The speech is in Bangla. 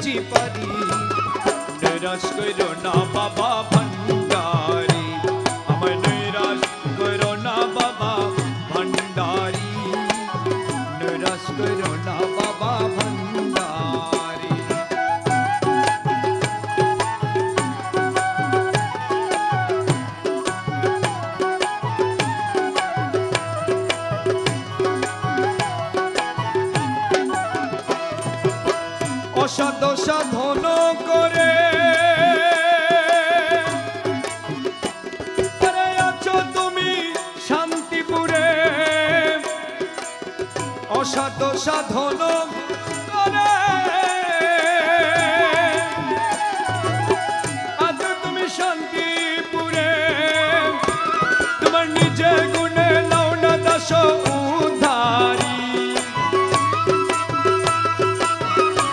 বুঝি পারি নিরাশ করো না বাবা ভান্ডারি আমায় নিরাশ করো না বাবা ভান্ডারি নিরাশ করো না বাবা ভান্ডারি অসাধ সাধন করে আছো তুমি শান্তিপুরে অসাধ সাধন